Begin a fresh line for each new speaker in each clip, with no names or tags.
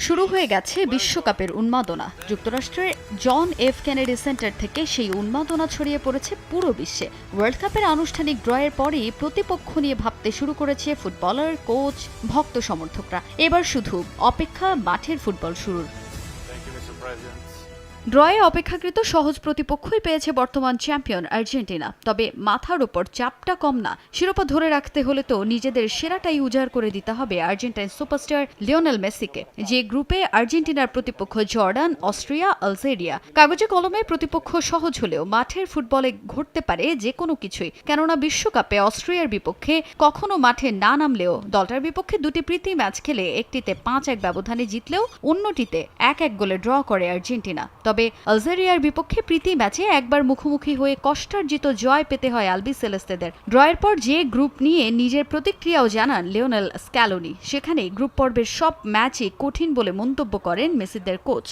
শুরু হয়ে গেছে বিশ্বকাপের উন্মাদনা। যুক্তরাষ্ট্রের জন এফ কেনেডি সেন্টার থেকে সেই উন্মাদনা ছড়িয়ে পড়েছে পুরো বিশ্বে। ওয়ার্ল্ড কাপের আনুষ্ঠানিক ড্রয়ের পরই প্রতিপক্ষ নিয়ে ভাবতে শুরু করেছে ফুটবলার, কোচ, ভক্ত সমর্থকরা। এবার শুধু অপেক্ষা মাঠের ফুটবল শুরুর। ড্রয়ে অপেক্ষাকৃত সহজ প্রতিপক্ষই পেয়েছে বর্তমান চ্যাম্পিয়ন আর্জেন্টিনা। তবে মাথার ওপর চাপটা কম না। শিরোপা ধরে রাখতে হলে তো নিজেদের সেরাটাই উজাড় করে দিতে হবে আর্জেন্টাইন সুপারস্টার লিওনেল মেসিকে। যে গ্রুপে আর্জেন্টিনার প্রতিপক্ষ জর্ডান, অস্ট্রিয়া, আলজেরিয়া। কাগজে কলমে প্রতিপক্ষ সহজ হলেও মাঠের ফুটবলে ঘটতে পারে যে কোনো কিছুই। কেননা বিশ্বকাপে অস্ট্রিয়ার বিপক্ষে কখনো মাঠে না নামলেও দলটার বিপক্ষে দুটি প্রীতি ম্যাচ খেলে একটিতে 5-1 ব্যবধানে জিতলেও অন্যটিতে 1-1 গোলে ড্র করে আর্জেন্টিনা। তবে আলজেরিয়ার বিপক্ষে প্রীতি ম্যাচে একবার মুখোমুখি হয়ে কষ্টার্জিত জয় পেতে হয় আলবিসেলেস্তেদের। ড্রয়ের পর যে গ্রুপ নিয়ে নিজের প্রতিক্রিয়াও জানান লিওনেল স্ক্যালোনি। সেখানে গ্রুপ পর্বের সব ম্যাচই কঠিন বলে মন্তব্য করেন মেসিদের কোচ।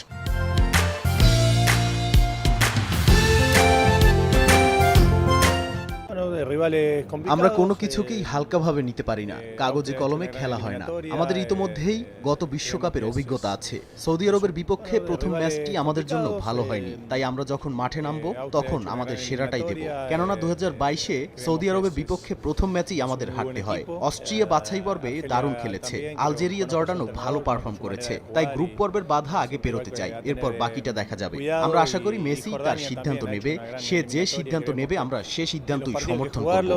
আমরা কোনো কিছুকেই হালকাভাবে নিতে পারি না। কাগজে কলমে খেলা হয় না। আমাদের ইতোমধ্যেই গত বিশ্বকাপের অভিজ্ঞতা আছে। সৌদি আরবের বিপক্ষে প্রথম ম্যাচটি আমাদের জন্য ভালো হয়নি, তাই আমরা যখন মাঠে নামবো তখন আমাদের সেরাটাই দেব। কেননা 2022-এ সৌদি আরবের বিপক্ষে প্রথম ম্যাচেই আমাদের হারতে হয়। অস্ট্রিয়া বাছাই পর্বে দারুণ খেলেছে, আলজেরিয়া, জর্ডানও ভালো পারফর্ম করেছে। তাই গ্রুপ পর্বের বাধা আগে পেরোতে চাই, এরপর বাকিটা দেখা যাবে। আমরা আশা করি মেসি তার সিদ্ধান্ত নেবে। সে যে সিদ্ধান্ত নেবে আমরা সে সিদ্ধান্তই সমর্থন করব।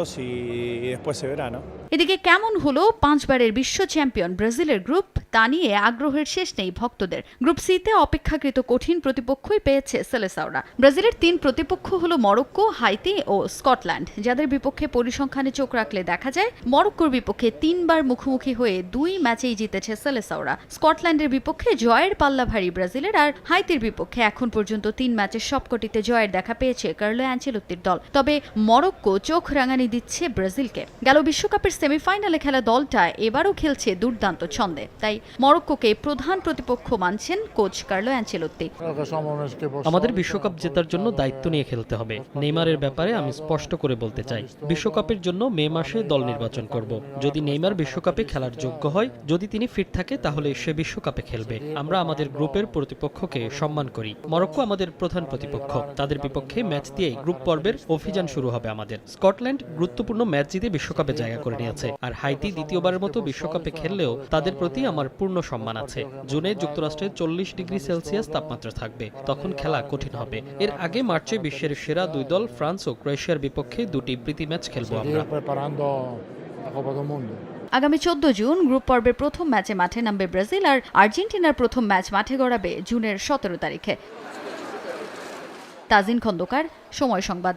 এদিকে কেমন হলো 5 বারের বিশ্ব চ্যাম্পিয়ন ব্রাজিলের গ্রুপ, তা নিয়ে আগ্রহের শেষ নেই ভক্তদের। গ্রুপ সিতে অপেক্ষাকৃত কঠিন প্রতিপক্ষই পেয়েছে সেলেসাওরা। ব্রাজিলের 3 প্রতিপক্ষ হলো মরক্কো, হাইতি ও স্কটল্যান্ড, যাদের বিপক্ষে পরিসংখ্যানে চোখ রাখলে দেখা যায় মরক্কোর বিপক্ষে 3 বার মুখোমুখি হয়ে 2 ম্যাচেই জিতেছে সেলেসাওরা। স্কটল্যান্ডের বিপক্ষে জয়ের পাল্লা ভারী ব্রাজিলের, আর হাইতির বিপক্ষে এখন পর্যন্ত 3 ম্যাচের সবকটিতে জয়ের দেখা পেয়েছে কার্লো অ্যানচেলোত্তির দল। তবে মরক্কো চোখ রাঙানি দিচ্ছে ব্রাজিলকে। গেল বিশ্বকাপের সেমিফাইনালে খেলা দলটা এবারও খেলছে দুর্দান্ত ছন্দে, তাই মরক্কোকে প্রধান প্রতিপক্ষ মানছেন কোচ কার্লো অ্যানচেলোত্তি।
আমাদের বিশ্বকাপ জেতার জন্য দায়িত্ব নিয়ে খেলতে হবে। নেইমারের ব্যাপারে আমি স্পষ্ট করে বলতে চাই, বিশ্বকাপের জন্য মে মাসে দল নির্বাচন করব। যদি নেইমার বিশ্বকাপে খেলার যোগ্য হয়, যদি তিনি ফিট থাকে, তাহলে সে বিশ্বকাপে খেলবে। আমরা আমাদের গ্রুপের প্রতিপক্ষকে সম্মান করি। মরক্কো আমাদের প্রধান প্রতিপক্ষ। তাদের বিপক্ষে ম্যাচ দিয়েই গ্রুপ পর্বের অভিযান শুরু হবে আমাদের। স্কটল্যান্ড গুরুত্বপূর্ণ ম্যাচ জিতে বিশ্বকাপে জায়গা করে নিয়েছে, আর হাইতি দ্বিতীয়বারের মতো বিশ্বকাপে খেললেও তাদের প্রতি আমার পূর্ণ সম্মান আছে। জুনে যুক্তরাষ্ট্রে 40 ডিগ্রি সেলসিয়াস তাপমাত্রা থাকবে, তখন খেলা কঠিন হবে। এর আগে মার্চে বিশ্বের সেরা 2 দল ফ্রান্স ও ক্রোয়েশিয়ার বিপক্ষে 2টি প্রীতি ম্যাচ খেলবো আমরা।
আগামী 14 জুন গ্রুপ পর্বের প্রথম ম্যাচে মাঠে নামবে ব্রাজিল, আর আর্জেন্টিনার প্রথম ম্যাচ মাঠে গড়াবে জুনের 17 তারিখে। তাজিন খন্দকার, সময় সংবাদ।